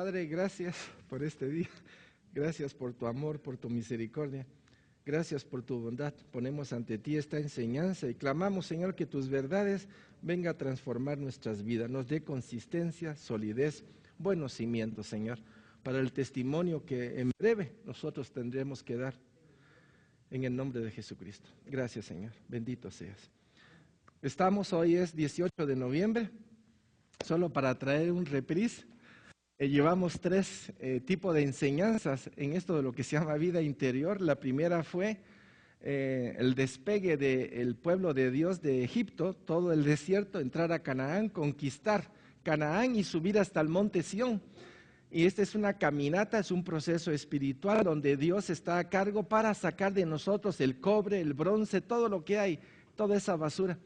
Padre, gracias por este día. Gracias por tu amor, por tu misericordia. Gracias por tu bondad. Ponemos ante ti esta enseñanza y clamamos, Señor, que tus verdades vengan a transformar nuestras vidas, nos dé consistencia, solidez, buenos cimientos, Señor, para el testimonio que en breve nosotros tendremos que dar. En el nombre de Jesucristo. Gracias, Señor. Bendito seas. Hoy es 18 de noviembre, solo para traer un reprise. Llevamos tres tipos de enseñanzas en esto de lo que se llama vida interior. La primera fue el despegue del pueblo de Dios de Egipto, todo el desierto, entrar a Canaán, conquistar Canaán y subir hasta el monte Sión. Y esta es una caminata, es un proceso espiritual donde Dios está a cargo para sacar de nosotros el cobre, el bronce, todo lo que hay, toda esa basura.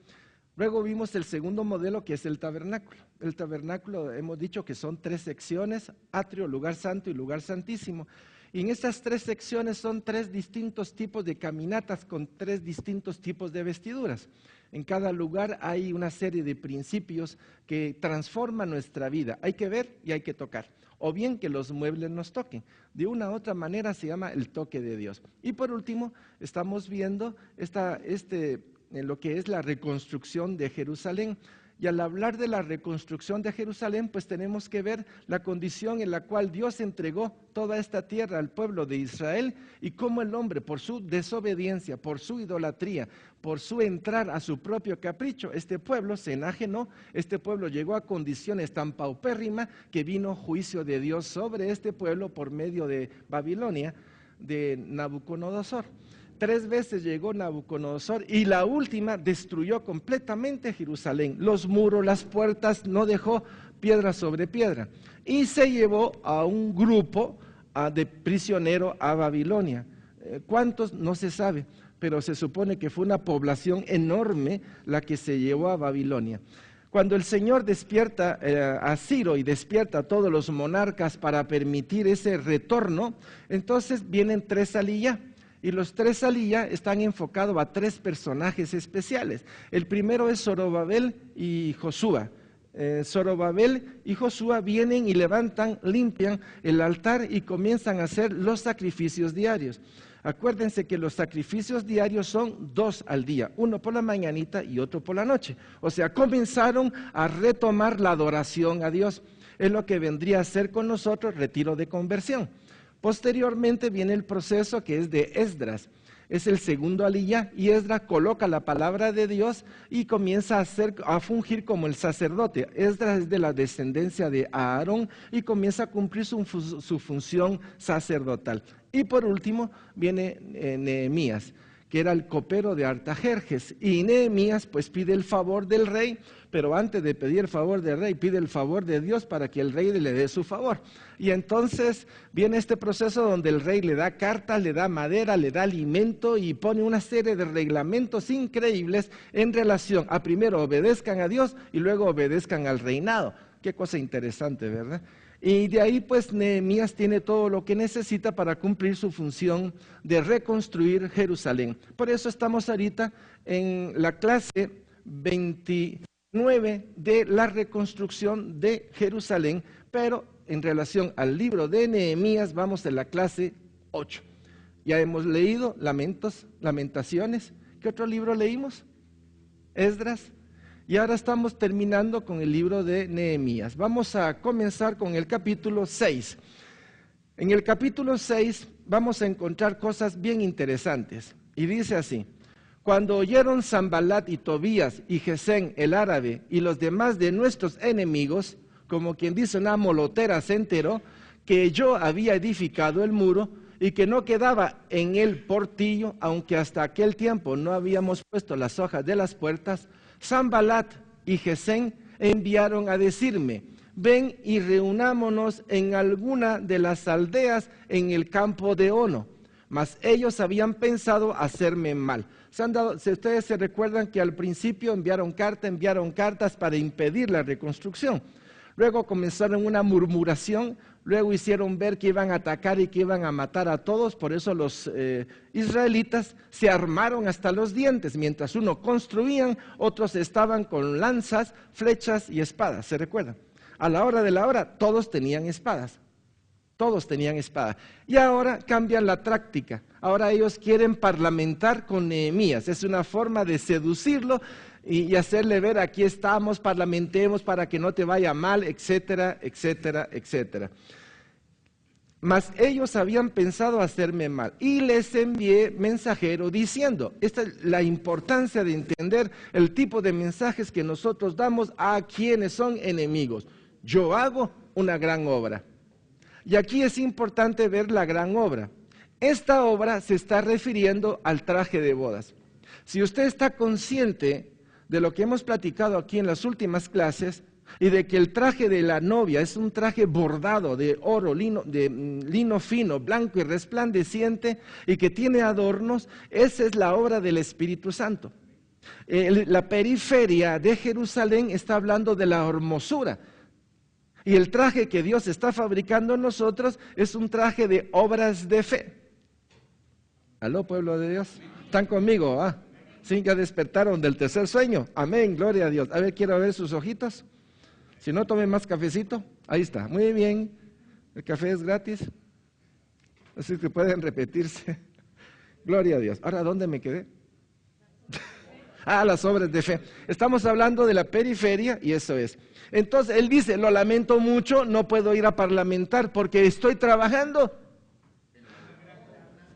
Luego vimos el segundo modelo, que es el tabernáculo. El tabernáculo, hemos dicho que son 3 secciones, atrio, lugar santo y lugar santísimo. Y en estas 3 secciones son 3 distintos tipos de caminatas con 3 distintos tipos de vestiduras. En cada lugar hay una serie de principios que transforman nuestra vida. Hay que ver y hay que tocar. O bien que los muebles nos toquen. De una u otra manera se llama el toque de Dios. Y por último, estamos viendo lo que es la reconstrucción de Jerusalén. Y al hablar de la reconstrucción de Jerusalén, pues tenemos que ver la condición en la cual Dios entregó toda esta tierra al pueblo de Israel y cómo el hombre, por su desobediencia, por su idolatría, por su entrar a su propio capricho, este pueblo se enajenó, este pueblo llegó a condiciones tan paupérrimas que vino juicio de Dios sobre este pueblo por medio de Babilonia, de Nabucodonosor. 3 veces llegó Nabucodonosor y la última destruyó completamente Jerusalén. Los muros, las puertas, no dejó piedra sobre piedra. Y se llevó a un grupo de prisioneros a Babilonia. ¿Cuántos? No se sabe, pero se supone que fue una población enorme la que se llevó a Babilonia. Cuando el Señor despierta a Ciro y despierta a todos los monarcas para permitir ese retorno, entonces vienen 3 saliyá. Y los 3 saliyá están enfocados a 3 personajes especiales. El primero es Zorobabel y Josué. Zorobabel y Josué vienen y levantan, limpian el altar y comienzan a hacer los sacrificios diarios. Acuérdense que los sacrificios diarios son 2 al día, uno por la mañanita y otro por la noche. O sea, comenzaron a retomar la adoración a Dios. Es lo que vendría a ser con nosotros retiro de conversión. Posteriormente viene el proceso que es de Esdras, es el segundo aliyá, y Esdras coloca la palabra de Dios y comienza a fungir como el sacerdote. Esdras es de la descendencia de Aarón y comienza a cumplir su función sacerdotal. Y por último viene Nehemías, que era el copero de Artajerjes, y Nehemías pues pide el favor del rey, pero antes de pedir el favor del rey, pide el favor de Dios para que el rey le dé su favor. Y entonces viene este proceso donde el rey le da cartas, le da madera, le da alimento y pone una serie de reglamentos increíbles en relación a primero obedezcan a Dios y luego obedezcan al reinado. Qué cosa interesante, ¿verdad? Y de ahí pues Nehemías tiene todo lo que necesita para cumplir su función de reconstruir Jerusalén. Por eso estamos ahorita en la clase 29 de la reconstrucción de Jerusalén, pero en relación al libro de Nehemías vamos en la clase 8. Ya hemos leído Lamentaciones. ¿Qué otro libro leímos? Esdras. Y ahora estamos terminando con el libro de Nehemías. Vamos a comenzar con el capítulo 6. En el capítulo 6 vamos a encontrar cosas bien interesantes. Y dice así: cuando oyeron Sanballat y Tobías y Gesén el árabe y los demás de nuestros enemigos, como quien dice una molotera se enteró, que yo había edificado el muro y que no quedaba en el portillo, aunque hasta aquel tiempo no habíamos puesto las hojas de las puertas, Sanballat y Gesén enviaron a decirme: ven y reunámonos en alguna de las aldeas en el campo de Ono. Mas ellos habían pensado hacerme mal. Si ustedes se recuerdan que al principio enviaron cartas para impedir la reconstrucción. Luego comenzaron una murmuración, luego hicieron ver que iban a atacar y que iban a matar a todos. Por eso los israelitas se armaron hasta los dientes. Mientras unos construían, otros estaban con lanzas, flechas y espadas. ¿Se recuerdan? A la hora de la hora todos tenían espadas. Todos tenían espada. Y ahora cambian la táctica. Ahora ellos quieren parlamentar con Nehemías. Es una forma de seducirlo y hacerle ver, aquí estamos, parlamentemos para que no te vaya mal, etcétera, etcétera, etcétera. Mas ellos habían pensado hacerme mal y les envié mensajero diciendo, esta es la importancia de entender el tipo de mensajes que nosotros damos a quienes son enemigos. Yo hago una gran obra. Y aquí es importante ver la gran obra. Esta obra se está refiriendo al traje de bodas. Si usted está consciente de lo que hemos platicado aquí en las últimas clases, y de que el traje de la novia es un traje bordado de oro, de lino fino, blanco y resplandeciente, y que tiene adornos, esa es la obra del Espíritu Santo. La periferia de Jerusalén está hablando de la hermosura, y el traje que Dios está fabricando en nosotros es un traje de obras de fe. ¿Aló, pueblo de Dios? ¿Están conmigo? Sí, ya despertaron del tercer sueño. Amén, gloria a Dios. A ver, quiero ver sus ojitos. Si no, tome más cafecito. Ahí está, muy bien. El café es gratis. Así que pueden repetirse. Gloria a Dios. Ahora, ¿dónde me quedé? Las obras de fe. Estamos hablando de la periferia y eso es. Entonces, él dice, lo lamento mucho, no puedo ir a parlamentar porque estoy trabajando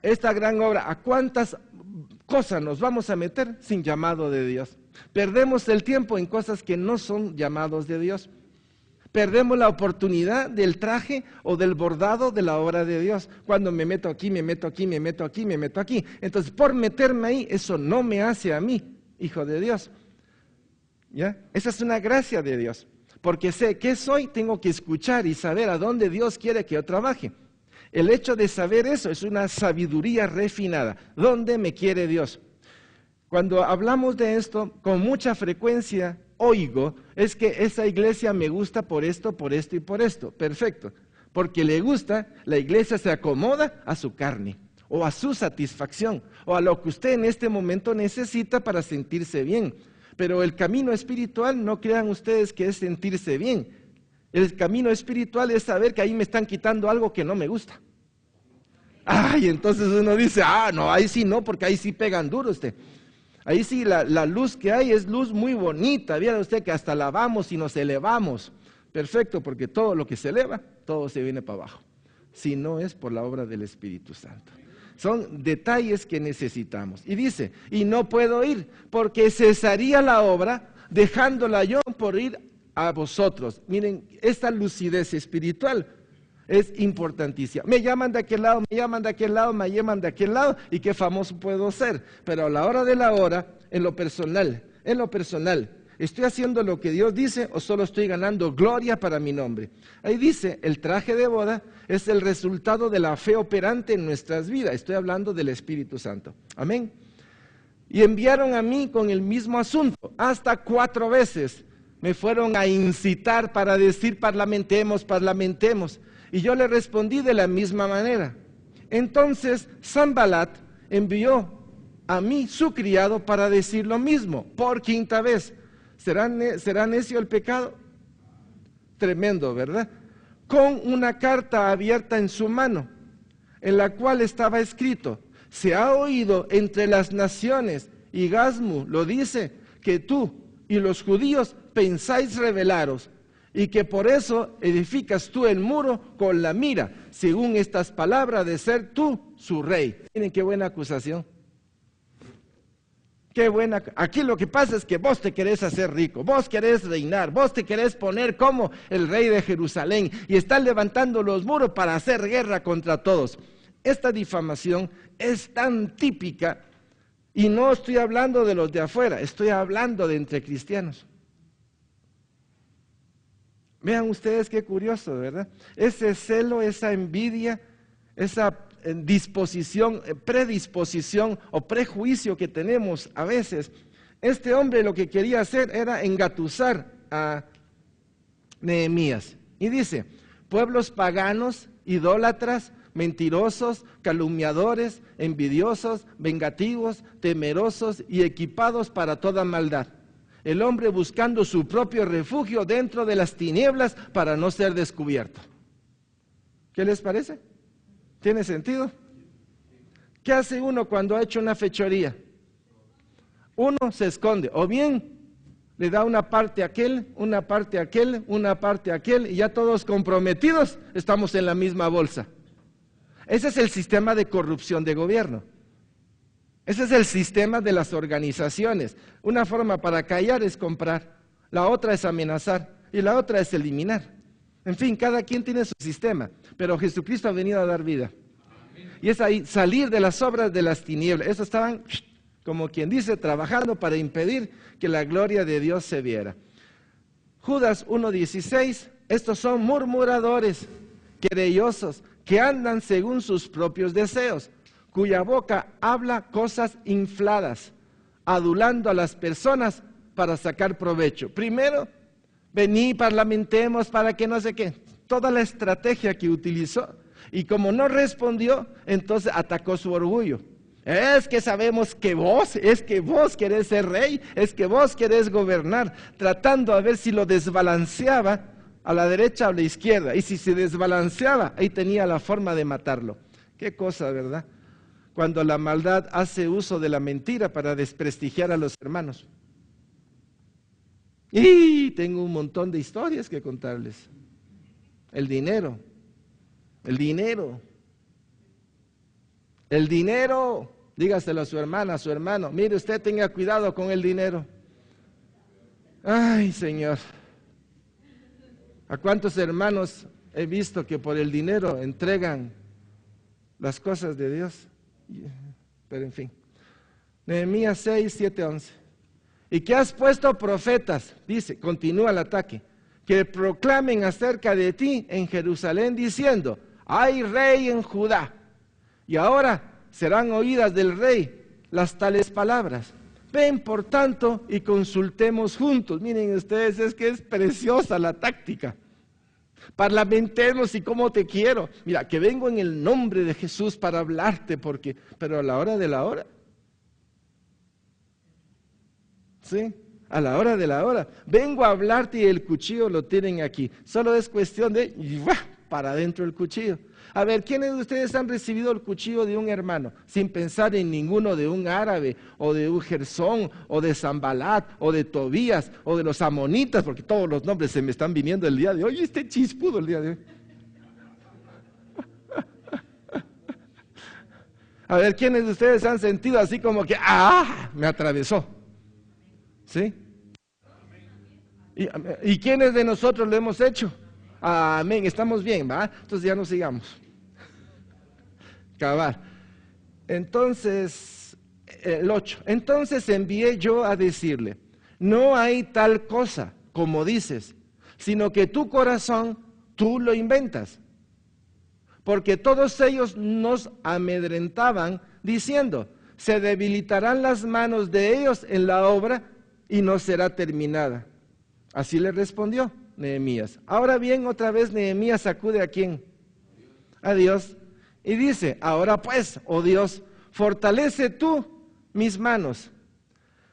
esta gran obra. ¿A cuántas cosas nos vamos a meter sin llamado de Dios? Perdemos el tiempo en cosas que no son llamados de Dios. Perdemos la oportunidad del traje o del bordado de la obra de Dios. Cuando me meto aquí, me meto aquí, me meto aquí, me meto aquí. Entonces, por meterme ahí, eso no me hace a mí, hijo de Dios. ¿Ya? Esa es una gracia de Dios. Porque sé qué soy, tengo que escuchar y saber a dónde Dios quiere que yo trabaje. El hecho de saber eso es una sabiduría refinada. ¿Dónde me quiere Dios? Cuando hablamos de esto, con mucha frecuencia oigo, es que esa iglesia me gusta por esto y por esto. Perfecto. Porque le gusta, la iglesia se acomoda a su carne, o a su satisfacción, o a lo que usted en este momento necesita para sentirse bien. Pero el camino espiritual, no crean ustedes que es sentirse bien. El camino espiritual es saber que ahí me están quitando algo que no me gusta. Entonces uno dice, no, ahí sí no, porque ahí sí pegan duro usted. Ahí sí la luz que hay es luz muy bonita. Viera usted que hasta la vamos y nos elevamos. Perfecto, porque todo lo que se eleva, todo se viene para abajo. Si no es por la obra del Espíritu Santo. Son detalles que necesitamos. Y dice, y no puedo ir, porque cesaría la obra, dejándola yo por ir a vosotros. Miren, esta lucidez espiritual es importantísima. Me llaman de aquel lado, me llaman de aquel lado, me llaman de aquel lado, y qué famoso puedo ser. Pero a la hora de la hora, en lo personal, ¿estoy haciendo lo que Dios dice o solo estoy ganando gloria para mi nombre? Ahí dice, el traje de boda es el resultado de la fe operante en nuestras vidas. Estoy hablando del Espíritu Santo. Amén. Y enviaron a mí con el mismo asunto, hasta 4 veces. Me fueron a incitar para decir, parlamentemos. Y yo le respondí de la misma manera. Entonces, Sanbalat envió a mí, su criado, para decir lo mismo, por 5ª vez. ¿Será necio el pecado? Tremendo, ¿verdad? Con una carta abierta en su mano, en la cual estaba escrito, se ha oído entre las naciones, y Gasmu lo dice, que tú y los judíos pensáis rebelaros, y que por eso edificas tú el muro con la mira, según estas palabras de ser tú su rey. Miren qué buena acusación. Qué buena. Aquí lo que pasa es que vos te querés hacer rico, vos querés reinar, vos te querés poner como el rey de Jerusalén y estás levantando los muros para hacer guerra contra todos. Esta difamación es tan típica y no estoy hablando de los de afuera, estoy hablando de entre cristianos. Vean ustedes qué curioso, ¿verdad? Ese celo, esa envidia, esa predisposición o prejuicio que tenemos a veces. Este hombre lo que quería hacer era engatusar a Nehemías. Y dice, pueblos paganos, idólatras, mentirosos, calumniadores, envidiosos, vengativos, temerosos y equipados para toda maldad. El hombre buscando su propio refugio dentro de las tinieblas para no ser descubierto. ¿Qué les parece? ¿Tiene sentido? ¿Qué hace uno cuando ha hecho una fechoría? Uno se esconde, o bien le da una parte a aquel, una parte a aquel, una parte a aquel, y ya todos comprometidos estamos en la misma bolsa. Ese es el sistema de corrupción de gobierno. Ese es el sistema de las organizaciones. Una forma para callar es comprar, la otra es amenazar y la otra es eliminar. En fin, cada quien tiene su sistema, pero Jesucristo ha venido a dar vida. Y es ahí, salir de las obras de las tinieblas. Eso estaban, como quien dice, trabajando para impedir que la gloria de Dios se viera. Judas 1:16, estos son murmuradores, querellosos, que andan según sus propios deseos, cuya boca habla cosas infladas, adulando a las personas para sacar provecho. Primero, vení, parlamentemos para que no sé qué. Toda la estrategia que utilizó. Y como no respondió, entonces atacó su orgullo. Es que sabemos que vos querés ser rey, es que vos querés gobernar, tratando a ver si lo desbalanceaba a la derecha o a la izquierda. Y si se desbalanceaba, ahí tenía la forma de matarlo. Qué cosa, ¿verdad? Cuando la maldad hace uso de la mentira para desprestigiar a los hermanos. Y tengo un montón de historias que contarles. El dinero. Dígaselo a su hermana, a su hermano. Mire, usted tenga cuidado con el dinero. Ay, Señor. ¿A cuántos hermanos he visto que por el dinero entregan las cosas de Dios? Pero en fin. Nehemías 6, 7, 11. Y que has puesto profetas, dice, continúa el ataque, que proclamen acerca de ti en Jerusalén diciendo, hay rey en Judá. Y ahora serán oídas del rey las tales palabras. Ven, por tanto, y consultemos juntos. Miren ustedes, es que es preciosa la táctica. Parlamentemos y cómo te quiero. Mira, que vengo en el nombre de Jesús para hablarte, pero a la hora de la hora. ¿Sí? A la hora de la hora. Vengo a hablarte y el cuchillo lo tienen aquí. Solo es cuestión de para adentro el cuchillo. A ver, ¿quiénes de ustedes han recibido el cuchillo de un hermano? Sin pensar en ninguno de un árabe, o de un Gersón, o de Zambalat, o de Tobías, o de los amonitas, porque todos los nombres se me están viniendo el día de hoy. Este chispudo el día de hoy. A ver, ¿quiénes de ustedes han sentido así como que, me atravesó? ¿Sí? ¿Y quiénes de nosotros lo hemos hecho? Amén, estamos bien, ¿va? Entonces ya no sigamos. Cabal. Entonces, el 8. Entonces envié yo a decirle, no hay tal cosa como dices, sino que tu corazón, tú lo inventas. Porque todos ellos nos amedrentaban diciendo, se debilitarán las manos de ellos en la obra y no será terminada. Así le respondió Nehemías. Ahora bien, otra vez Nehemías acude ¿a quién? A Dios. Y dice, ahora pues, oh Dios, fortalece tú mis manos.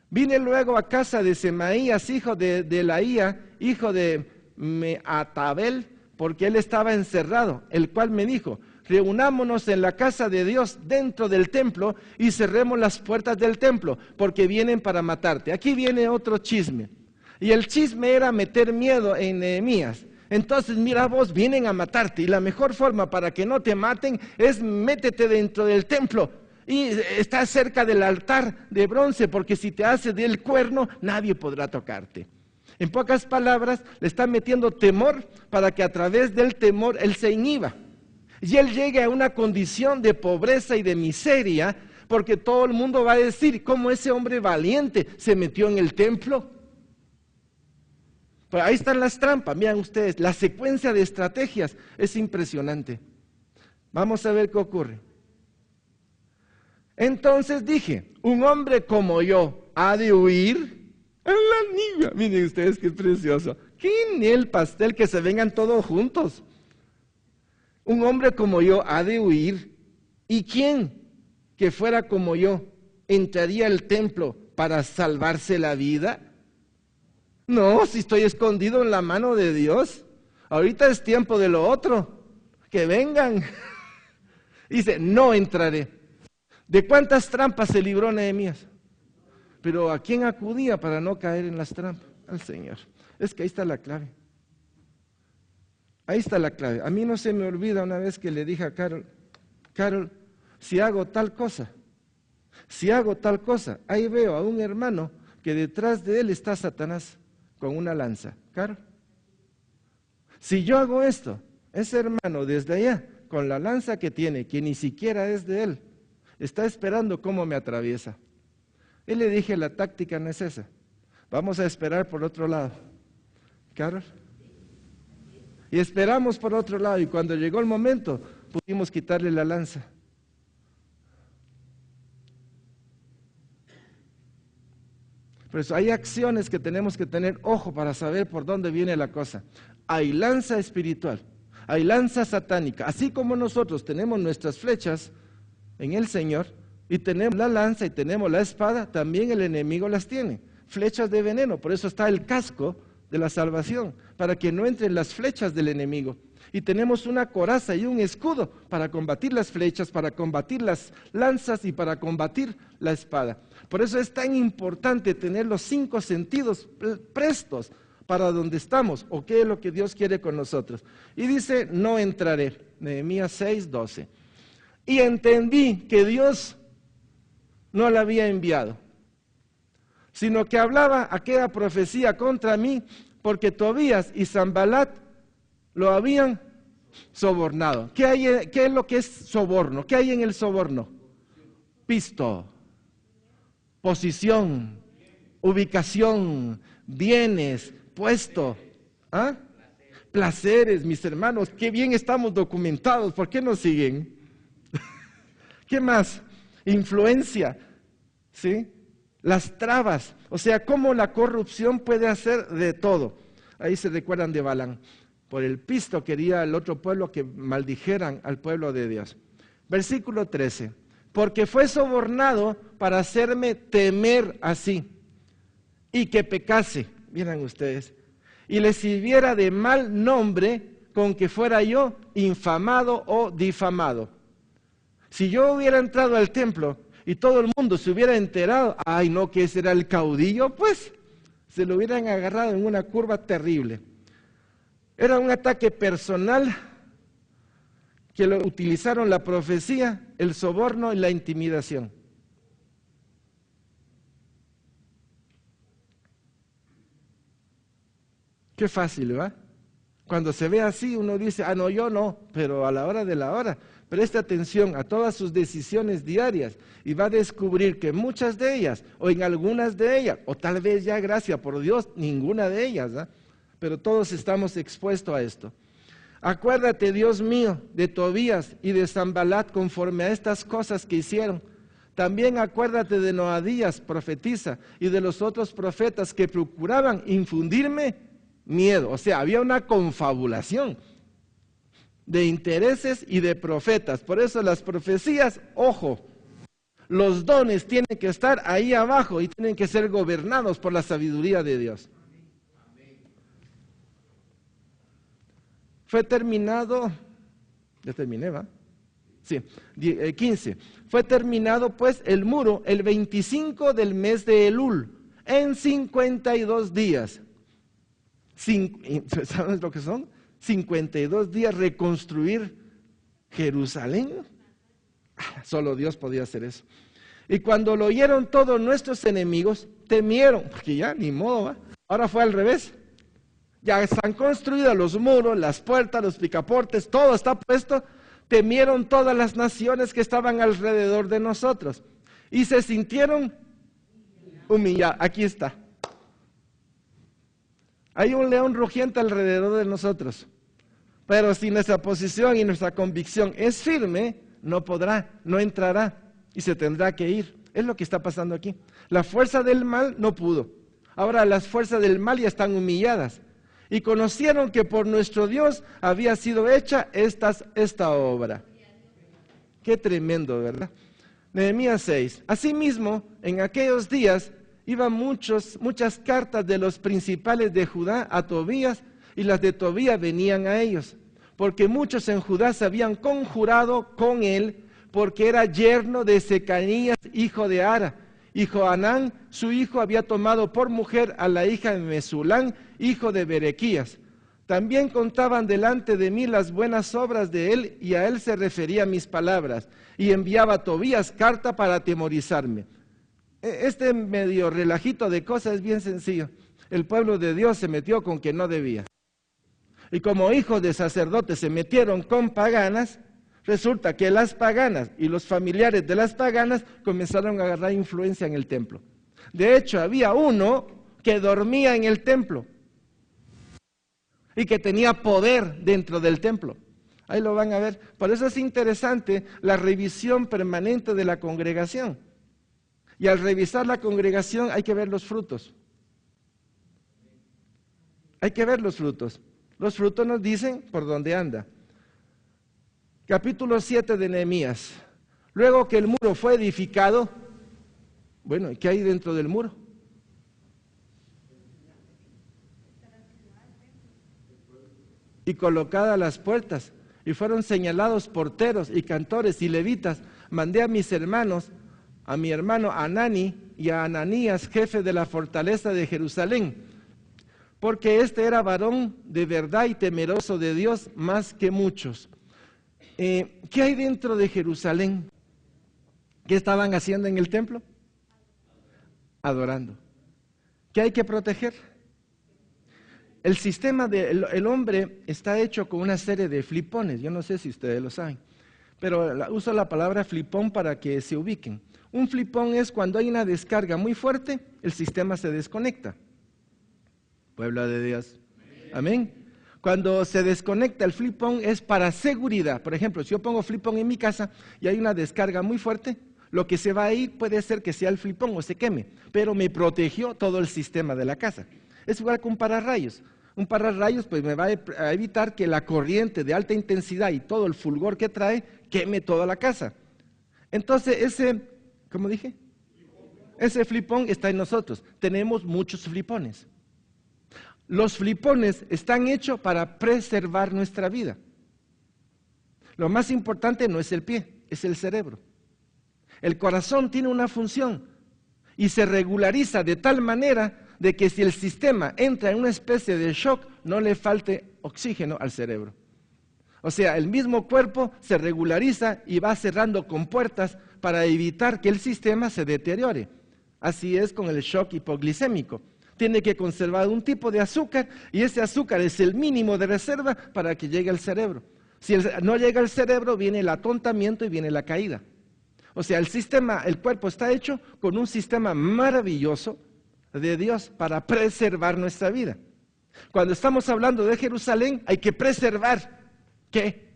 Vine luego a casa de Semaías, hijo de Delaía, hijo de Meatabel, porque él estaba encerrado, el cual me dijo, reunámonos en la casa de Dios dentro del templo y cerremos las puertas del templo, porque vienen para matarte. Aquí viene otro chisme. Y el chisme era meter miedo en Nehemías. Entonces, mira vos, vienen a matarte y la mejor forma para que no te maten es métete dentro del templo y está cerca del altar de bronce, porque si te hace del cuerno, nadie podrá tocarte. En pocas palabras, le están metiendo temor para que a través del temor él se inhiba. Y él llegue a una condición de pobreza y de miseria, porque todo el mundo va a decir, ¿cómo ese hombre valiente se metió en el templo? Pero ahí están las trampas, vean ustedes, la secuencia de estrategias es impresionante. Vamos a ver qué ocurre. Entonces dije, un hombre como yo ha de huir. A la niña, miren ustedes qué precioso. ¿Quién el pastel que se vengan todos juntos? Un hombre como yo ha de huir. ¿Y quién que fuera como yo entraría al templo para salvarse la vida? No, si estoy escondido en la mano de Dios. Ahorita es tiempo de lo otro. que vengan. Dice, no entraré. ¿De cuántas trampas se libró Nehemías? Pero ¿a quién acudía para no caer en las trampas? Al Señor. Es que ahí está la clave. Ahí está la clave. A mí no se me olvida una vez que le dije a Carol, Carol, si hago tal cosa, ahí veo a un hermano que detrás de él está Satanás con una lanza. Carol, si yo hago esto, ese hermano desde allá, con la lanza que tiene, que ni siquiera es de él, está esperando cómo me atraviesa. Y le dije, la táctica no es esa. Vamos a esperar por otro lado. Carol. Y esperamos por otro lado, y cuando llegó el momento, pudimos quitarle la lanza. Por eso hay acciones que tenemos que tener ojo para saber por dónde viene la cosa. Hay lanza espiritual, hay lanza satánica. Así como nosotros tenemos nuestras flechas en el Señor, y tenemos la lanza y tenemos la espada, también el enemigo las tiene. Flechas de veneno, por eso está el casco de la salvación, para que no entren las flechas del enemigo. Y tenemos una coraza y un escudo para combatir las flechas, para combatir las lanzas y para combatir la espada. Por eso es tan importante tener los 5 sentidos prestos para donde estamos, o qué es lo que Dios quiere con nosotros. Y dice, no entraré, Nehemías 6:12. Y entendí que Dios no la había enviado, sino que hablaba aquella profecía contra mí, porque Tobías y Sanbalat lo habían sobornado. ¿Qué es lo que es soborno? ¿Qué hay en el soborno? Pisto, posición, ubicación, bienes, puesto, ¿ah? Placeres, mis hermanos, qué bien estamos documentados, ¿por qué nos siguen? ¿Qué más? Influencia, ¿sí? Las trabas, o sea, cómo la corrupción puede hacer de todo. Ahí se recuerdan de Balán. Por el pisto quería el otro pueblo que maldijeran al pueblo de Dios. Versículo 13. Porque fue sobornado para hacerme temer así y que pecase, miren ustedes, y le sirviera de mal nombre con que fuera yo infamado o difamado. Si yo hubiera entrado al templo y todo el mundo se hubiera enterado, ay no, que ese era el caudillo, pues se lo hubieran agarrado en una curva terrible. Era un ataque personal que lo utilizaron la profecía, el soborno y la intimidación. Qué fácil, ¿va? Cuando se ve así uno dice, ah no, yo no, pero a la hora de la hora, preste atención a todas sus decisiones diarias y va a descubrir que muchas de ellas, o en algunas de ellas, o tal vez ya gracias por Dios, ninguna de ellas, ¿eh? Pero todos estamos expuestos a esto. Acuérdate, Dios mío, de Tobías y de Sanbalat conforme a estas cosas que hicieron. También acuérdate de Noadías, profetiza, y de los otros profetas que procuraban infundirme miedo. O sea, había una confabulación de intereses y de profetas. Por eso las profecías, ojo, los dones tienen que estar ahí abajo y tienen que ser gobernados por la sabiduría de Dios. Fue terminado, ya terminé, ¿va? Sí, 15. Fue terminado pues el muro el 25 del mes de Elul, en 52 días. ¿Sabes lo que son? 52 días reconstruir Jerusalén. Solo Dios podía hacer eso. Y cuando lo oyeron todos nuestros enemigos, temieron, porque ya ni modo, ¿va? Ahora fue al revés. Ya están construidos los muros, las puertas, los picaportes, todo está puesto. Temieron todas las naciones que estaban alrededor de nosotros y se sintieron humillados. Aquí está. Hay un león rugiente alrededor de nosotros, pero si nuestra posición y nuestra convicción es firme, no podrá, no entrará y se tendrá que ir. Es lo que está pasando aquí. La fuerza del mal no pudo. Ahora las fuerzas del mal ya están humilladas. Y conocieron que por nuestro Dios había sido hecha esta obra. Qué tremendo, ¿verdad? Nehemías 6. Asimismo, en aquellos días iban muchas cartas de los principales de Judá a Tobías, y las de Tobías venían a ellos. porque muchos en Judá se habían conjurado con él, porque era yerno de Secanías, hijo de Ara. Y Johanán, su hijo, había tomado por mujer a la hija de Mesulán, hijo de Berequías. También contaban delante de mí las buenas obras de él, y a él se refería mis palabras, y enviaba a Tobías carta para atemorizarme. Este medio relajito de cosas es bien sencillo. El pueblo de Dios se metió con quien no debía. Y como hijos de sacerdotes se metieron con paganas, resulta que las paganas y los familiares de las paganas comenzaron a agarrar influencia en el templo. De hecho, había uno que dormía en el templo y que tenía poder dentro del templo. Ahí lo van a ver. Por eso es interesante la revisión permanente de la congregación. Y al revisar la congregación hay que ver los frutos. Hay que ver los frutos. Los frutos nos dicen por dónde anda. Capítulo 7 de Nehemías. Luego que el muro fue edificado, bueno, ¿qué hay dentro del muro? Y colocadas las puertas, y fueron señalados porteros y cantores y levitas. Mandé a mis hermanos, a mi hermano Anani y a Ananías, jefe de la fortaleza de Jerusalén, porque este era varón de verdad y temeroso de Dios más que muchos. ¿Qué hay dentro de Jerusalén? ¿Qué estaban haciendo en el templo? Adorando. ¿Qué hay que proteger? El sistema del hombre está hecho con una serie de flipones. Yo no sé si ustedes lo saben, pero uso la palabra flipón para que se ubiquen. Un flipón es cuando hay una descarga muy fuerte, el sistema se desconecta. Pueblo de Dios. Amén. Cuando se desconecta el flip-on es para seguridad. Por ejemplo, si yo pongo flip-on en mi casa y hay una descarga muy fuerte, lo que se va a ir puede ser que sea el flip-on o se queme, pero me protegió todo el sistema de la casa. Es igual que un pararrayos. Un pararrayos pues me va a evitar que la corriente de alta intensidad y todo el fulgor que trae queme toda la casa. Entonces ¿cómo dije? Ese flip-on está en nosotros. Tenemos muchos flipones. Los flipones están hechos para preservar nuestra vida. Lo más importante no es el pie, es el cerebro. El corazón tiene una función y se regulariza de tal manera de que si el sistema entra en una especie de shock, no le falte oxígeno al cerebro. O sea, el mismo cuerpo se regulariza y va cerrando compuertas para evitar que el sistema se deteriore. Así es con el shock hipoglicémico. Tiene que conservar un tipo de azúcar y ese azúcar es el mínimo de reserva para que llegue al cerebro. Si no llega al cerebro, viene el atontamiento y viene la caída. O sea, el cuerpo está hecho con un sistema maravilloso de Dios para preservar nuestra vida. Cuando estamos hablando de Jerusalén, hay que preservar, ¿qué?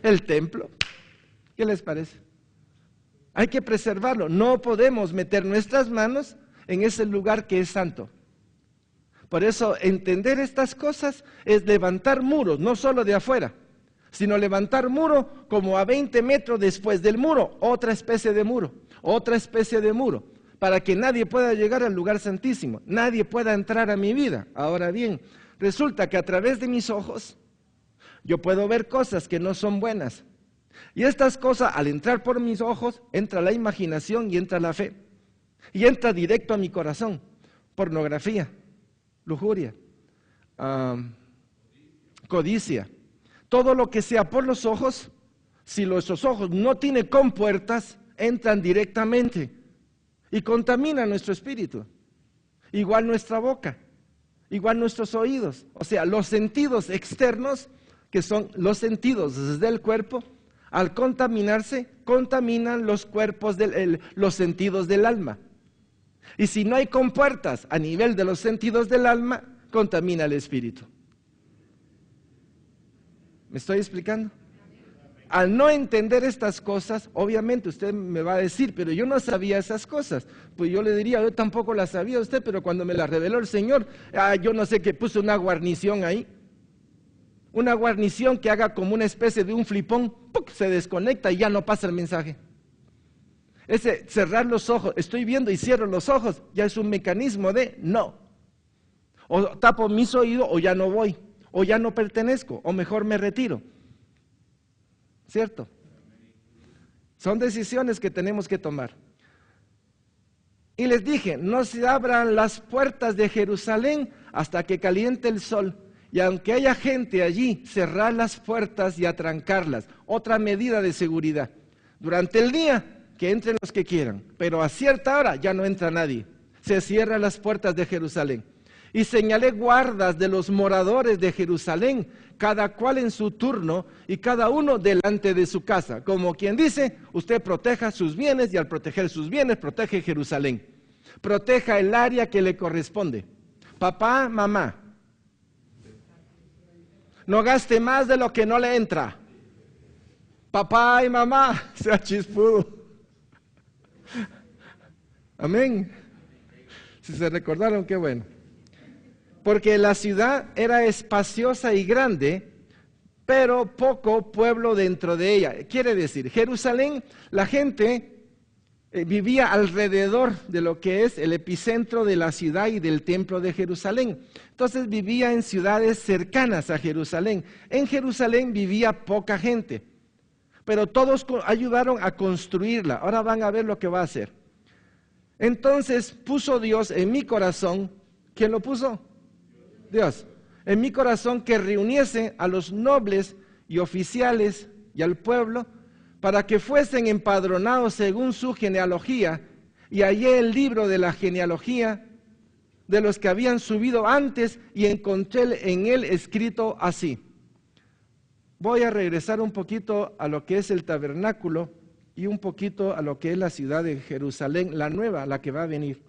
El templo. ¿Qué les parece? Hay que preservarlo. No podemos meter nuestras manos en ese lugar que es santo. Por eso entender estas cosas es levantar muros, no solo de afuera, sino levantar muro como a 20 metros después del muro, otra especie de muro, para que nadie pueda llegar al lugar santísimo, nadie pueda entrar a mi vida. Ahora bien, resulta que a través de mis ojos yo puedo ver cosas que no son buenas. Y estas cosas, al entrar por mis ojos, entra la imaginación y entra la fe. Y entra directo a mi corazón. Pornografía, lujuria, codicia. Todo lo que sea por los ojos, si nuestros ojos no tienen compuertas, entran directamente y contaminan nuestro espíritu. Igual nuestra boca, igual nuestros oídos. O sea, los sentidos externos, que son los sentidos del cuerpo, al contaminarse, contaminan los cuerpos, los sentidos del alma. Y si no hay compuertas a nivel de los sentidos del alma, contamina el espíritu. ¿Me estoy explicando? Al no entender estas cosas, obviamente usted me va a decir, pero yo no sabía esas cosas. Pues yo le diría, yo tampoco las sabía usted, pero cuando me las reveló el Señor, yo no sé qué puso una guarnición ahí. Una guarnición que haga como una especie de un flipón, ¡puc!, se desconecta y ya no pasa el mensaje. Ese cerrar los ojos, estoy viendo y cierro los ojos, ya es un mecanismo de no. O tapo mis oídos o ya no voy. o ya no pertenezco, o mejor me retiro. ¿Cierto? Son decisiones que tenemos que tomar. Y les dije, no se abran las puertas de Jerusalén hasta que caliente el sol. Y aunque haya gente allí, cerrar las puertas y atrancarlas. Otra medida de seguridad. Durante el día, que entren los que quieran, pero a cierta hora ya no entra nadie. Se cierran las puertas de Jerusalén. Y señalé guardas de los moradores de Jerusalén, cada cual en su turno y cada uno delante de su casa. Como quien dice, usted proteja sus bienes y al proteger sus bienes, protege Jerusalén. Proteja el área que le corresponde. Papá, mamá, no gaste más de lo que no le entra. Papá y mamá, sea chispudo. Amén. Si se recordaron, qué bueno. Porque la ciudad era espaciosa y grande, pero poco pueblo dentro de ella. Quiere decir, Jerusalén, la gente vivía alrededor de lo que es el epicentro de la ciudad y del templo de Jerusalén. Entonces vivía en ciudades cercanas a Jerusalén. En Jerusalén vivía poca gente, pero todos ayudaron a construirla. Ahora van a ver lo que va a hacer. Entonces puso Dios en mi corazón, ¿quién lo puso? Dios, en mi corazón que reuniese a los nobles y oficiales y al pueblo para que fuesen empadronados según su genealogía, y hallé el libro de la genealogía de los que habían subido antes y encontré en él escrito así. Voy a regresar un poquito a lo que es el tabernáculo y un poquito a lo que es la ciudad de Jerusalén, la nueva, la que va a venir.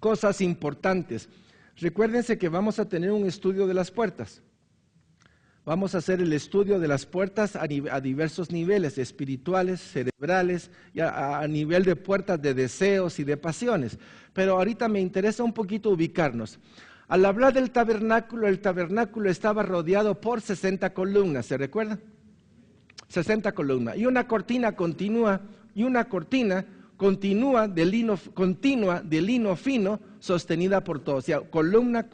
Cosas importantes. Recuérdense que vamos a tener un estudio de las puertas. Vamos a hacer el estudio de las puertas a diversos niveles, espirituales, cerebrales, y a nivel de puertas de deseos y de pasiones. Pero ahorita me interesa un poquito ubicarnos. Al hablar del tabernáculo, el tabernáculo estaba rodeado por 60 columnas, ¿se recuerdan? 60 columnas. Y una cortina continua, continua de lino fino, sostenida por todos. O sea, columna,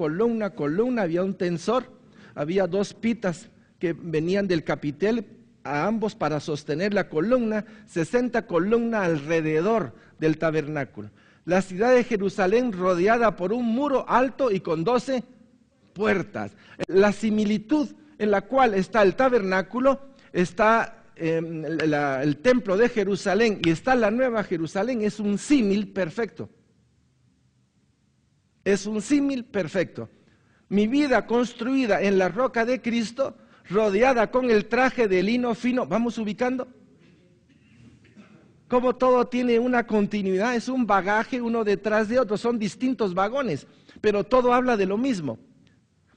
había un tensor, había dos pitas que venían del capitel a ambos para sostener la columna, 60 columnas alrededor del tabernáculo. La ciudad de Jerusalén rodeada por un muro alto y con 12 puertas. La similitud en la cual está el tabernáculo, está el templo de Jerusalén y está la nueva Jerusalén, es un símil perfecto. Es un símil perfecto. Mi vida construida en la roca de Cristo, rodeada con el traje de lino fino. ¿Vamos ubicando? Como todo tiene una continuidad, es un bagaje uno detrás de otro, son distintos vagones, pero todo habla de lo mismo.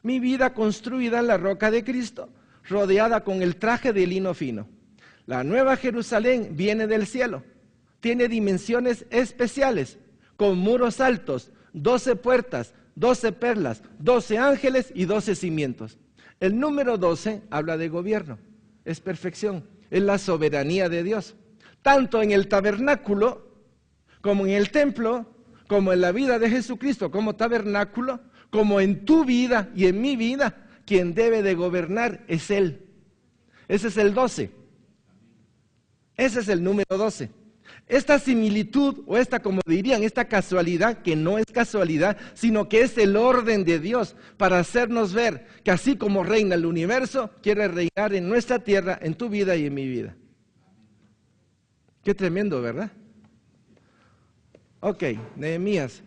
Mi vida construida en la roca de Cristo, rodeada con el traje de lino fino. La nueva Jerusalén viene del cielo, tiene dimensiones especiales, con muros altos, 12 puertas, 12 perlas, 12 ángeles y 12 cimientos. El número 12 habla de gobierno, es perfección, es la soberanía de Dios. Tanto en el tabernáculo, como en el templo, como en la vida de Jesucristo como tabernáculo, como en tu vida y en mi vida, quien debe de gobernar es Él. Ese es el 12. Ese es el número 12. Esta similitud, o como dirían, esta casualidad, que no es casualidad, sino que es el orden de Dios para hacernos ver que así como reina el universo, quiere reinar en nuestra tierra, en tu vida y en mi vida. Qué tremendo, ¿verdad? Ok, Nehemías.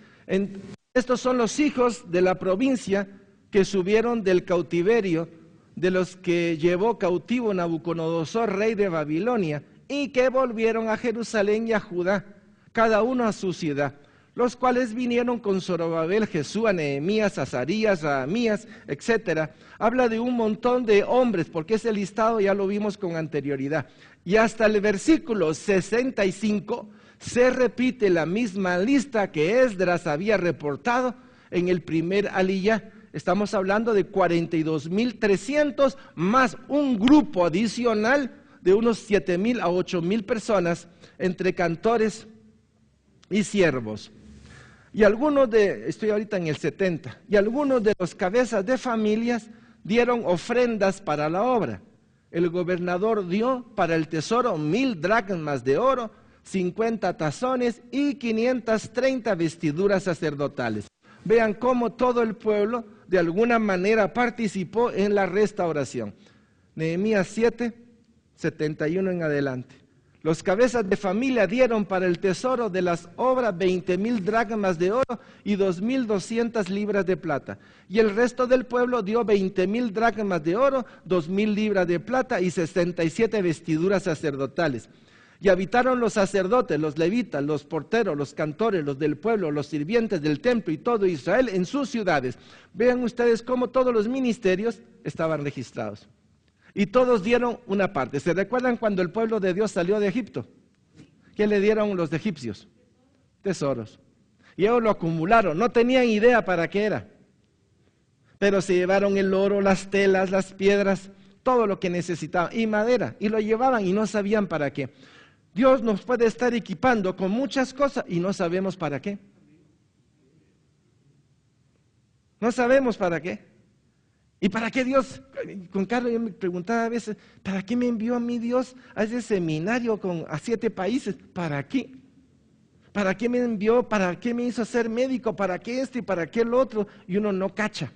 Estos son los hijos de la provincia que subieron del cautiverio, de los que llevó cautivo Nabucodonosor, rey de Babilonia, y que volvieron a Jerusalén y a Judá, cada uno a su ciudad, los cuales vinieron con Zorobabel, Jesúa, Nehemías, Azarías, Rahamías, etc. Habla de un montón de hombres, porque ese listado ya lo vimos con anterioridad. Y hasta el versículo 65 se repite la misma lista que Esdras había reportado en el primer aliyá. Estamos hablando de 42.300 más un grupo adicional de unos 7.000 a 8.000 personas entre cantores y siervos. Y estoy ahorita en el 70, y algunos de los cabezas de familias dieron ofrendas para la obra. El gobernador dio para el tesoro 1000 dracmas de oro, 50 tazones y 530 vestiduras sacerdotales. Vean cómo todo el pueblo de alguna manera participó en la restauración. Nehemías 7, 71 en adelante. Los cabezas de familia dieron para el tesoro de las obras 20,000 dracmas de oro y 2,200 libras de plata. Y el resto del pueblo dio 20,000 dracmas de oro, 2,000 libras de plata y 67 vestiduras sacerdotales. Y habitaron los sacerdotes, los levitas, los porteros, los cantores, los del pueblo, los sirvientes del templo y todo Israel en sus ciudades. Vean ustedes cómo todos los ministerios estaban registrados. Y todos dieron una parte. ¿Se recuerdan cuando el pueblo de Dios salió de Egipto? ¿Qué le dieron los egipcios? Tesoros. Y ellos lo acumularon, no tenían idea para qué era. Pero se llevaron el oro, las telas, las piedras, todo lo que necesitaban, y madera, y lo llevaban y no sabían para qué. Dios nos puede estar equipando con muchas cosas y no sabemos para qué. No sabemos para qué. ¿Y para qué Dios? Con Carlos yo me preguntaba a veces, ¿para qué me envió a mí Dios a ese seminario a 7 países? ¿Para qué? ¿Para qué me envió? ¿Para qué me hizo ser médico? ¿Para qué esto y para qué el otro? Y uno no cacha.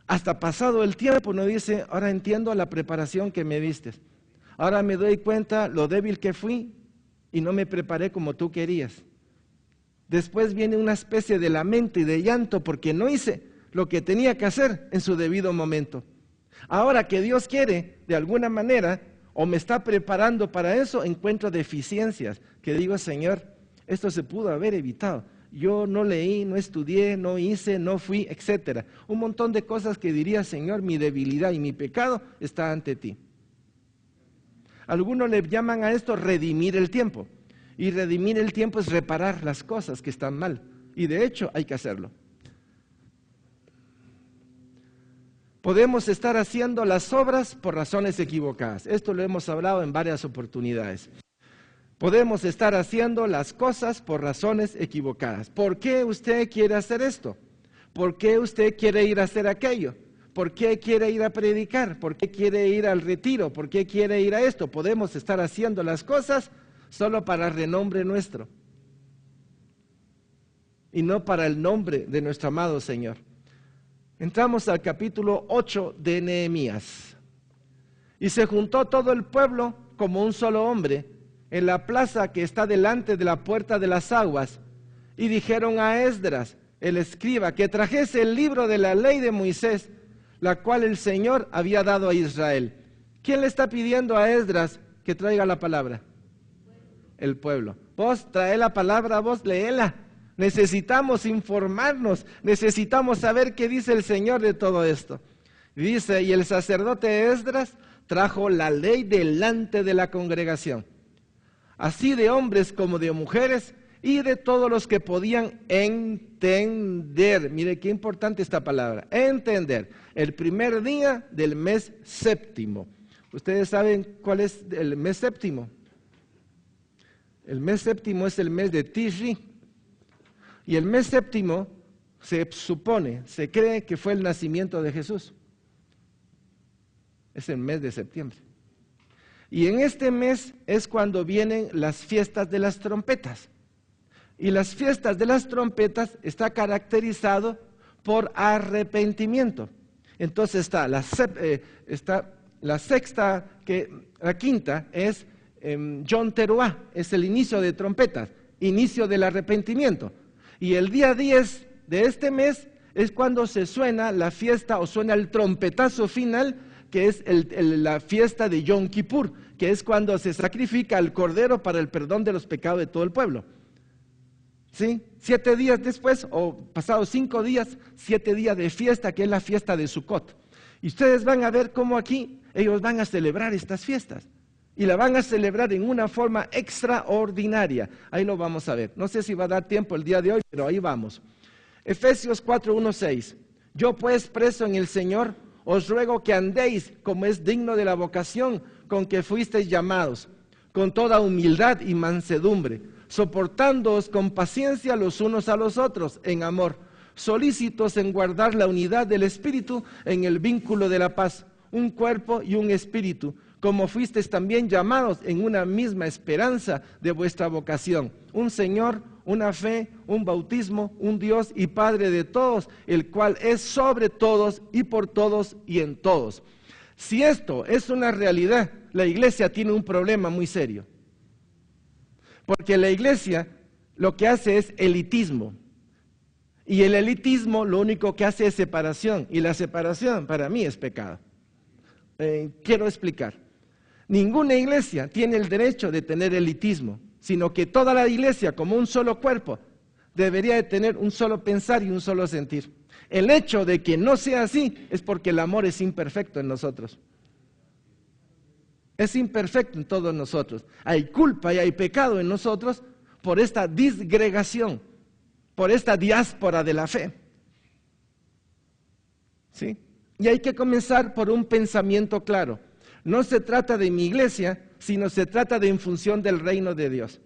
Hasta pasado el tiempo uno dice, ahora entiendo la preparación que me diste. Ahora me doy cuenta lo débil que fui y no me preparé como tú querías. Después viene una especie de lamento y de llanto porque no hice lo que tenía que hacer en su debido momento. Ahora que Dios quiere, de alguna manera, o me está preparando para eso, encuentro deficiencias, que digo, Señor, esto se pudo haber evitado. Yo no leí, no estudié, no hice, no fui, etcétera. Un montón de cosas que diría, Señor, mi debilidad y mi pecado está ante ti. Algunos le llaman a esto redimir el tiempo. Y redimir el tiempo es reparar las cosas que están mal. Y de hecho hay que hacerlo. Podemos estar haciendo las obras por razones equivocadas. Esto lo hemos hablado en varias oportunidades. Podemos estar haciendo las cosas por razones equivocadas. ¿Por qué usted quiere hacer esto? ¿Por qué usted quiere ir a hacer aquello? ¿Por qué quiere ir a predicar? ¿Por qué quiere ir al retiro? ¿Por qué quiere ir a esto? Podemos estar haciendo las cosas solo para renombre nuestro y no para el nombre de nuestro amado Señor. Entramos al capítulo 8 de Nehemías. Y se juntó todo el pueblo como un solo hombre en la plaza que está delante de la puerta de las aguas. Y dijeron a Esdras, el escriba, que trajese el libro de la ley de Moisés, la cual el Señor había dado a Israel. ¿Quién le está pidiendo a Esdras que traiga la palabra? El pueblo. Vos trae la palabra, vos léela. Necesitamos informarnos, necesitamos saber qué dice el Señor de todo esto. Dice, y el sacerdote Esdras trajo la ley delante de la congregación, así de hombres como de mujeres y de todos los que podían entender. Mire qué importante esta palabra, entender. El primer día del mes séptimo. ¿Ustedes saben cuál es el mes séptimo? El mes séptimo es el mes de Tishri. Y el mes séptimo se supone, se cree que fue el nacimiento de Jesús. Es el mes de septiembre. Y en este mes es cuando vienen las fiestas de las trompetas. Y las fiestas de las trompetas está caracterizado por arrepentimiento. Entonces está la quinta es Yom Teruah, es el inicio de trompetas, inicio del arrepentimiento. Y el día 10 de este mes es cuando se suena la fiesta o suena el trompetazo final, que es la fiesta de Yom Kippur, que es cuando se sacrifica al cordero para el perdón de los pecados de todo el pueblo. ¿Sí? 7 días después, o pasados 5 días, 7 días de fiesta, que es la fiesta de Sukkot. Y ustedes van a ver cómo aquí ellos van a celebrar estas fiestas. Y la van a celebrar en una forma extraordinaria. Ahí lo vamos a ver. No sé si va a dar tiempo el día de hoy, pero ahí vamos. Efesios 4, 1, 6. Yo pues, preso en el Señor, os ruego que andéis como es digno de la vocación con que fuisteis llamados, con toda humildad y mansedumbre, soportándoos con paciencia los unos a los otros en amor, solícitos en guardar la unidad del Espíritu en el vínculo de la paz, un cuerpo y un espíritu, como fuisteis también llamados en una misma esperanza de vuestra vocación, un Señor, una fe, un bautismo, un Dios y Padre de todos, el cual es sobre todos y por todos y en todos. Si esto es una realidad, la iglesia tiene un problema muy serio. Porque la iglesia lo que hace es elitismo. Y el elitismo lo único que hace es separación. Y la separación para mí es pecado. Quiero explicar. Ninguna iglesia tiene el derecho de tener elitismo, sino que toda la iglesia como un solo cuerpo debería de tener un solo pensar y un solo sentir. El hecho de que no sea así es porque el amor es imperfecto en nosotros. Es imperfecto en todos nosotros. Hay culpa y hay pecado en nosotros por esta disgregación, por esta diáspora de la fe. ¿Sí? Y hay que comenzar por un pensamiento claro. No se trata de mi iglesia, sino se trata de en función del reino de Dios.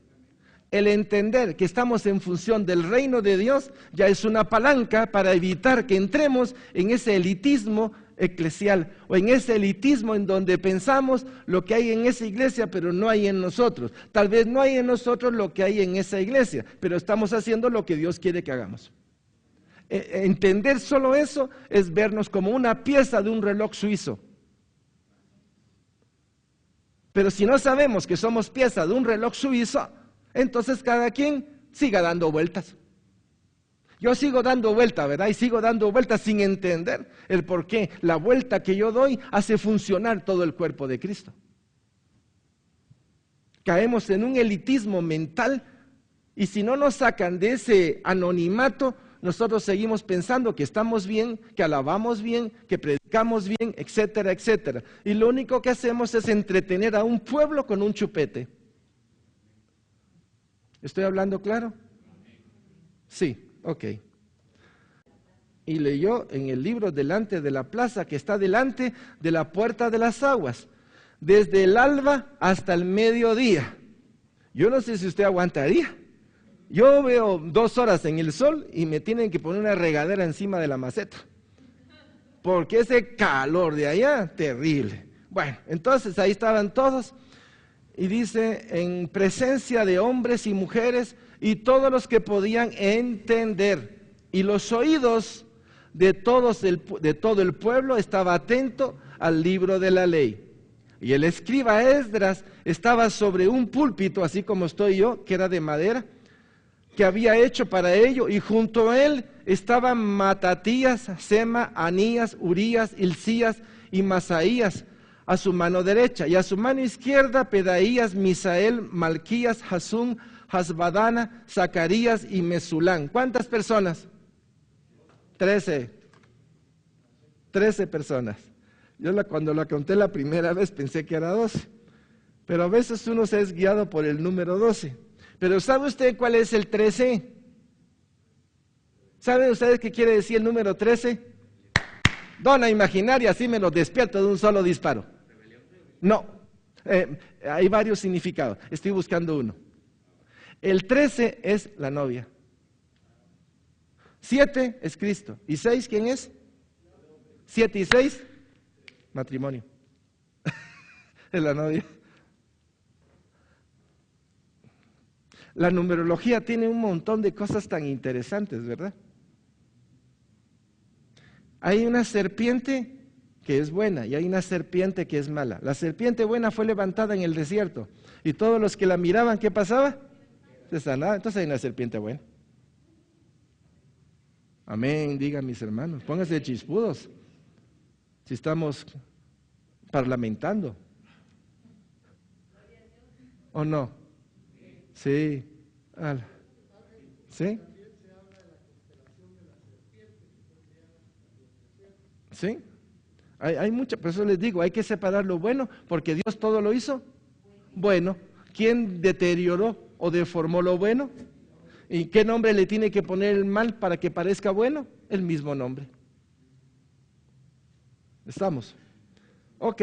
El entender que estamos en función del reino de Dios ya es una palanca para evitar que entremos en ese elitismo eclesial o en ese elitismo en donde pensamos lo que hay en esa iglesia pero no hay en nosotros. Tal vez no hay en nosotros lo que hay en esa iglesia, pero estamos haciendo lo que Dios quiere que hagamos. Entender solo eso es vernos como una pieza de un reloj suizo. Pero si no sabemos que somos pieza de un reloj suizo, entonces cada quien siga dando vueltas. Yo sigo dando vueltas, ¿verdad? Y sigo dando vueltas sin entender el por qué. La vuelta que yo doy hace funcionar todo el cuerpo de Cristo. Caemos en un elitismo mental y si no nos sacan de ese anonimato, nosotros seguimos pensando que estamos bien, que alabamos bien, que predicamos bien, etcétera, etcétera. Y lo único que hacemos es entretener a un pueblo con un chupete. ¿Estoy hablando claro? Sí, ok. Y leyó en el libro delante de la plaza que está delante de la puerta de las aguas, desde el alba hasta el mediodía. Yo no sé si usted aguantaría. Yo veo 2 horas en el sol y me tienen que poner una regadera encima de la maceta. Porque ese calor de allá, terrible. Bueno, entonces ahí estaban todos. Y dice, en presencia de hombres y mujeres y todos los que podían entender. Y los oídos de todo el pueblo estaba atento al libro de la ley. Y el escriba Esdras estaba sobre un púlpito, así como estoy yo, que era de madera, que había hecho para ello, y junto a él estaban Matatías, Sema, Anías, Urías, Hilcías y Masaías a su mano derecha, y a su mano izquierda Pedaías, Misael, Malquías, Hasum, Hasbadana, Zacarías y Mesulán. ¿Cuántas personas? 13 personas. Yo cuando la conté la primera vez pensé que era 12, pero a veces uno se es guiado por el número 12. Pero ¿sabe usted cuál es el 13? ¿Saben ustedes qué quiere decir el número 13? Dona imaginaria, así me lo despierto de un solo disparo. No, hay varios significados, estoy buscando uno. El 13 es la novia. 7 es Cristo. ¿Y 6 quién es? 7 y 6, matrimonio. Es la novia. La numerología tiene un montón de cosas tan interesantes, ¿verdad? Hay una serpiente que es buena y hay una serpiente que es mala. La serpiente buena fue levantada en el desierto y todos los que la miraban, ¿qué pasaba? Se sanaba. Entonces hay una serpiente buena. Amén, digan mis hermanos, pónganse chispudos si estamos parlamentando. ¿O no? Sí. ¿Sí? ¿Sí? Hay mucha, por eso les digo, hay que separar lo bueno, porque Dios todo lo hizo bueno. ¿Quién deterioró o deformó lo bueno? ¿Y qué nombre le tiene que poner el mal para que parezca bueno? El mismo nombre. ¿Estamos? Ok.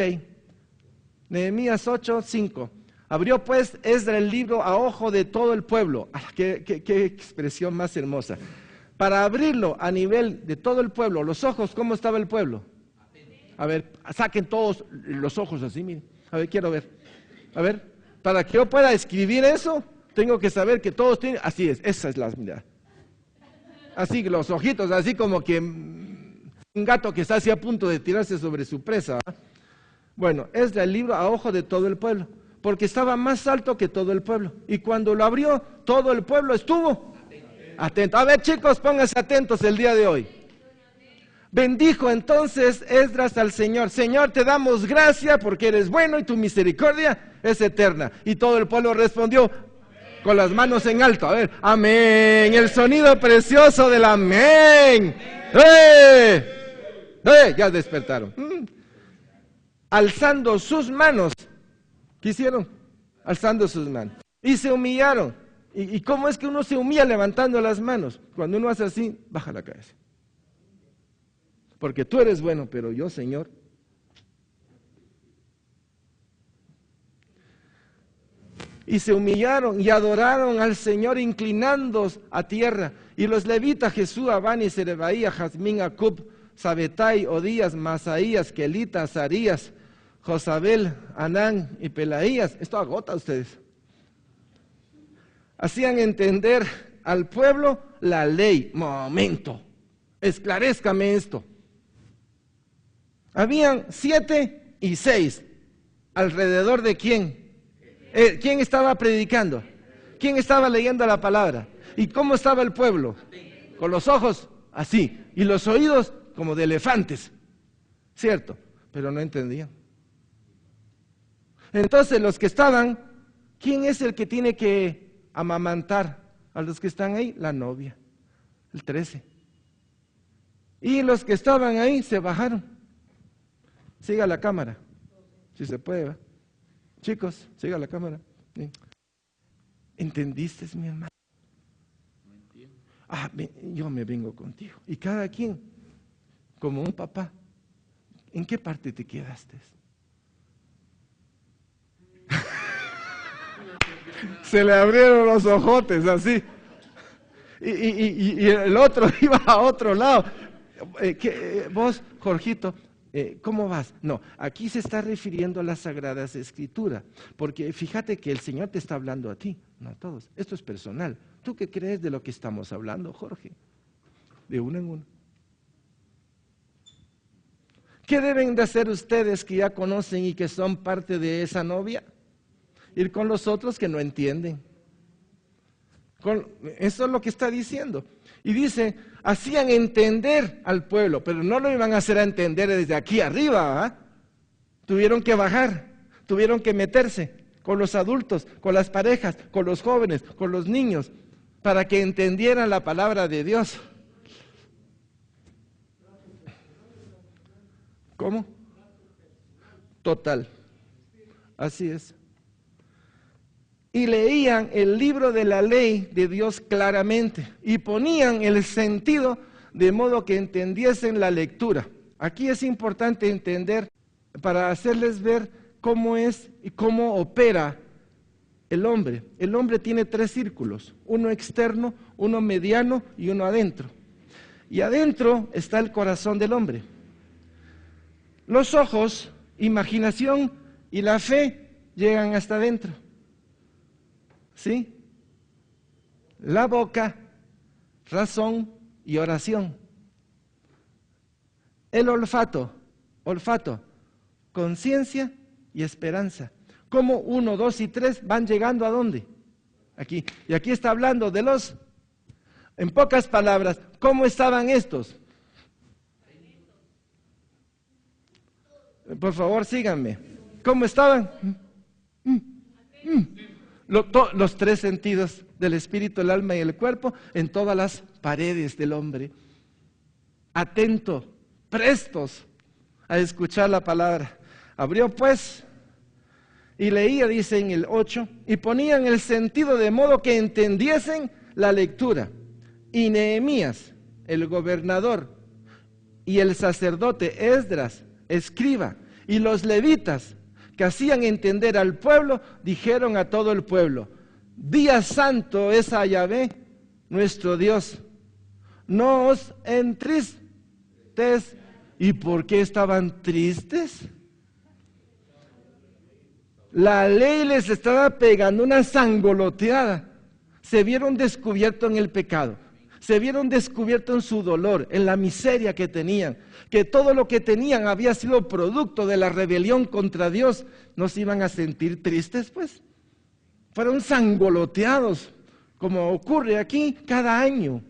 Nehemías 8:5. Abrió pues Esdras el libro a ojo de todo el pueblo. Qué expresión más hermosa. Para abrirlo a nivel de todo el pueblo, los ojos, ¿cómo estaba el pueblo? A ver, saquen todos los ojos así, miren. A ver, quiero ver. A ver, para que yo pueda escribir eso, tengo que saber que todos tienen, así es, esa es la mirada. Así, los ojitos, así como que un gato que está así a punto de tirarse sobre su presa. Bueno, es el libro a ojo de todo el pueblo, porque estaba más alto que todo el pueblo. Y cuando lo abrió, todo el pueblo estuvo atento. A ver, chicos, pónganse atentos el día de hoy. Bendijo entonces Esdras al Señor. Señor, te damos gracias porque eres bueno y tu misericordia es eterna. Y todo el pueblo respondió con las manos en alto. A ver, amén. El sonido precioso del amén. Ya despertaron. Alzando sus manos. ¿Qué hicieron? Alzando sus manos. Y se humillaron. ¿Y cómo es que uno se humilla levantando las manos? Cuando uno hace así, baja la cabeza. Porque tú eres bueno, pero yo, Señor. Y se humillaron y adoraron al Señor inclinándose a tierra. Y los levitas, Jesús, Abani, Serebaía, Jazmín, Acub, Sabetai, Odías, Masaías, Kelita, Azarías, Josabel, Anán y Pelaías. Esto agota a ustedes. Hacían entender al pueblo la ley. Momento, esclarezcame esto. Habían 7 y 6. ¿Alrededor de quién? ¿Quién estaba predicando? ¿Quién estaba leyendo la palabra? ¿Y cómo estaba el pueblo? Con los ojos así y los oídos como de elefantes, ¿cierto? Pero no entendían. Entonces los que estaban, ¿quién es el que tiene que amamantar a los que están ahí? La novia, el 13. Y los que estaban ahí se bajaron. Siga la cámara, si se puede, ¿va? Chicos, siga la cámara. ¿Sí? ¿Entendiste, mi hermano? No entiendo. Yo me vengo contigo. Y cada quien, como un papá, ¿en qué parte te quedaste? Se le abrieron los ojotes así. Y el otro iba a otro lado. Vos, Jorgito, ¿cómo vas? No, aquí se está refiriendo a las Sagradas Escrituras, porque fíjate que el Señor te está hablando a ti, no a todos. Esto es personal. ¿Tú qué crees de lo que estamos hablando, Jorge? De uno en uno. ¿Qué deben de hacer ustedes que ya conocen y que son parte de esa novia? Ir con los otros que no entienden. Eso es lo que está diciendo. Y dice, hacían entender al pueblo, pero no lo iban a hacer a entender desde aquí arriba, ¿eh? Tuvieron que bajar, tuvieron que meterse con los adultos, con las parejas, con los jóvenes, con los niños, para que entendieran la palabra de Dios. ¿Cómo? Total. Así es. Y leían el libro de la ley de Dios claramente y ponían el sentido de modo que entendiesen la lectura. Aquí es importante entender para hacerles ver cómo es y cómo opera el hombre. El hombre tiene 3 círculos, uno externo, uno mediano y uno adentro. Y adentro está el corazón del hombre. Los ojos, imaginación y la fe llegan hasta adentro. ¿Sí? La boca, razón y oración. El olfato, conciencia y esperanza. ¿Cómo 1, 2 y 3 van llegando a dónde? Aquí. Y aquí está hablando de los, en pocas palabras, ¿cómo estaban estos? Por favor, síganme. ¿Cómo estaban? Los 3 sentidos del espíritu, el alma y el cuerpo en todas las paredes del hombre. Atento, prestos a escuchar la palabra. Abrió pues y leía, dice en el 8, y ponían el sentido de modo que entendiesen la lectura. Y Nehemías, el gobernador, y el sacerdote Esdras, escriba, y los levitas, que hacían entender al pueblo, dijeron a todo el pueblo: día santo es a Yahvé, nuestro Dios. No os entristes. ¿Y por qué estaban tristes? La ley les estaba pegando una sangoloteada. Se vieron descubiertos en el pecado. Se vieron descubiertos en su dolor, en la miseria que tenían. Que todo lo que tenían había sido producto de la rebelión contra Dios. ¿No se iban a sentir tristes, pues? Fueron sangoloteados, como ocurre aquí cada año.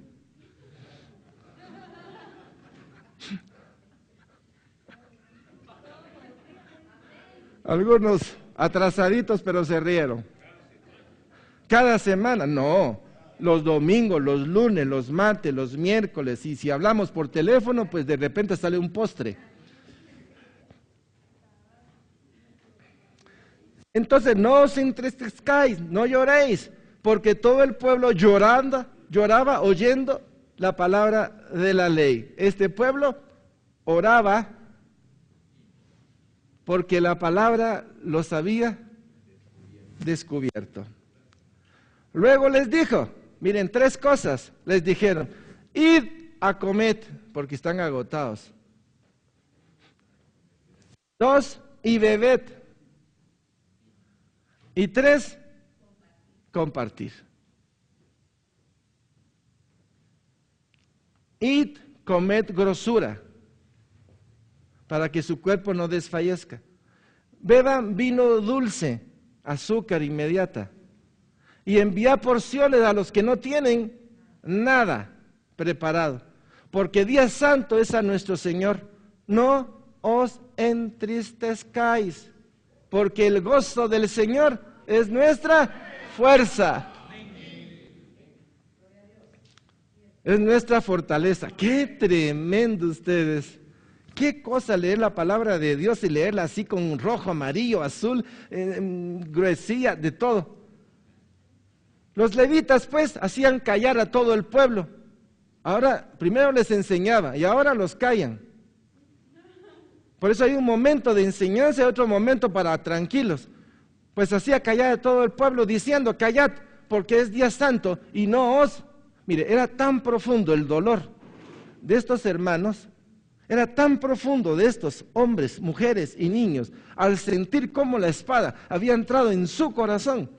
Algunos atrasaditos, pero se rieron. Cada semana, no. Los domingos, los lunes, los martes, los miércoles. Y si hablamos por teléfono, pues de repente sale un postre. Entonces, no os entristezcáis, no lloréis, porque todo el pueblo lloraba oyendo la palabra de la ley. Este pueblo oraba porque la palabra los había descubierto. Luego les dijo, miren, 3 cosas les dijeron: id a comer, porque están agotados. 2, y bebed. Y 3, compartir. Id, comed grosura, para que su cuerpo no desfallezca. Beban vino dulce, azúcar inmediata. Y envía porciones a los que no tienen nada preparado. Porque día santo es a nuestro Señor. No os entristezcáis, porque el gozo del Señor es nuestra fuerza. Es nuestra fortaleza. ¡Qué tremendo ustedes! Qué cosa leer la palabra de Dios y leerla así con rojo, amarillo, azul, gruesilla, de todo. Los levitas pues hacían callar a todo el pueblo. Ahora, primero les enseñaba y ahora los callan. Por eso hay un momento de enseñanza y otro momento para tranquilos. Pues hacía callar a todo el pueblo diciendo: callad, porque es día santo y no os... Mire, era tan profundo el dolor de estos hermanos. Era tan profundo de estos hombres, mujeres y niños, al sentir cómo la espada había entrado en su corazón.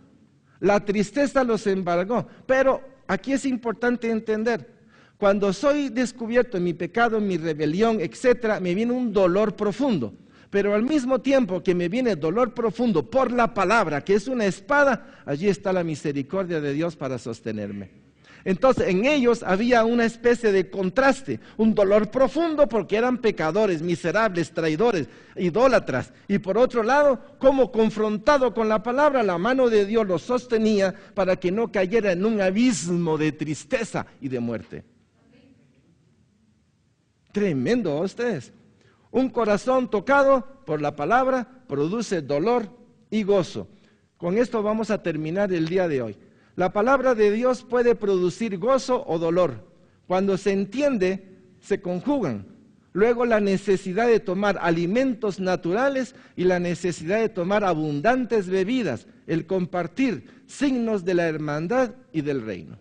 La tristeza los embargó. Pero aquí es importante entender, cuando soy descubierto en mi pecado, en mi rebelión, etcétera, me viene un dolor profundo. Pero al mismo tiempo que me viene dolor profundo por la palabra, que es una espada, allí está la misericordia de Dios para sostenerme. Entonces en ellos había una especie de contraste, un dolor profundo porque eran pecadores, miserables, traidores, idólatras. Y por otro lado, como confrontado con la palabra, la mano de Dios los sostenía para que no cayera en un abismo de tristeza y de muerte. Tremendo, ustedes. Un corazón tocado por la palabra produce dolor y gozo. Con esto vamos a terminar el día de hoy. La palabra de Dios puede producir gozo o dolor. Cuando se entiende, se conjugan. Luego la necesidad de tomar alimentos naturales y la necesidad de tomar abundantes bebidas, el compartir, signos de la hermandad y del reino.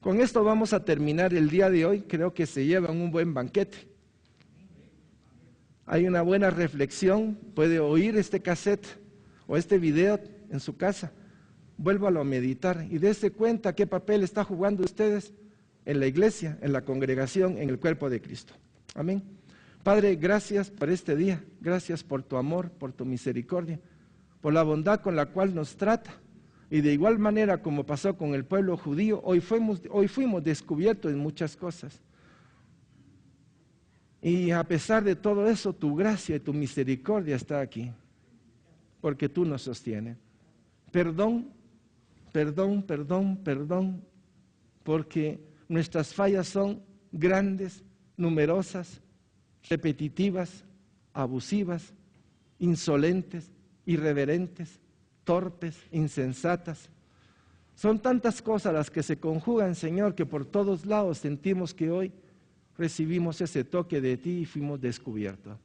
Con esto vamos a terminar el día de hoy. Creo que se llevan un buen banquete. Hay una buena reflexión. Puede oír este cassette o este video en su casa. Vuélvalo a meditar y dése cuenta qué papel está jugando ustedes en la iglesia, en la congregación, en el cuerpo de Cristo. Amén. Padre, gracias por este día. Gracias por tu amor, por tu misericordia, por la bondad con la cual nos trata. Y de igual manera como pasó con el pueblo judío, hoy fuimos descubiertos en muchas cosas. Y a pesar de todo eso, tu gracia y tu misericordia está aquí, porque tú nos sostienes. Perdón, porque nuestras fallas son grandes, numerosas, repetitivas, abusivas, insolentes, irreverentes, torpes, insensatas. Son tantas cosas las que se conjugan, Señor, que por todos lados sentimos que hoy recibimos ese toque de ti y fuimos descubiertos.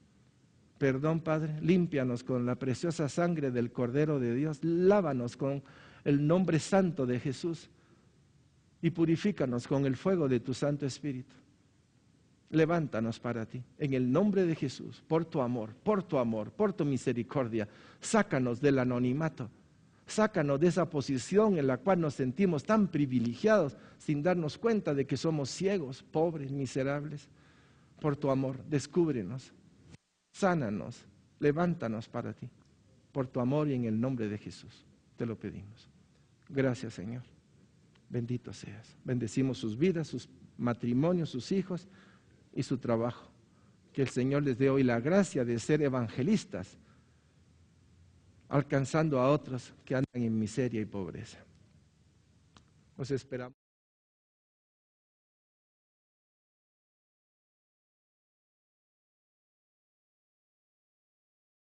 Perdón, Padre, límpianos con la preciosa sangre del Cordero de Dios, lávanos con el nombre santo de Jesús y purifícanos con el fuego de tu Santo Espíritu. Levántanos para ti, en el nombre de Jesús, por tu amor, por tu misericordia. Sácanos del anonimato, sácanos de esa posición en la cual nos sentimos tan privilegiados sin darnos cuenta de que somos ciegos, pobres, miserables. Por tu amor, descúbrenos, sánanos, levántanos para ti, por tu amor y en el nombre de Jesús. Te lo pedimos. Gracias, Señor. Bendito seas. Bendecimos sus vidas, sus matrimonios, sus hijos y su trabajo. Que el Señor les dé hoy la gracia de ser evangelistas, alcanzando a otros que andan en miseria y pobreza. Os esperamos.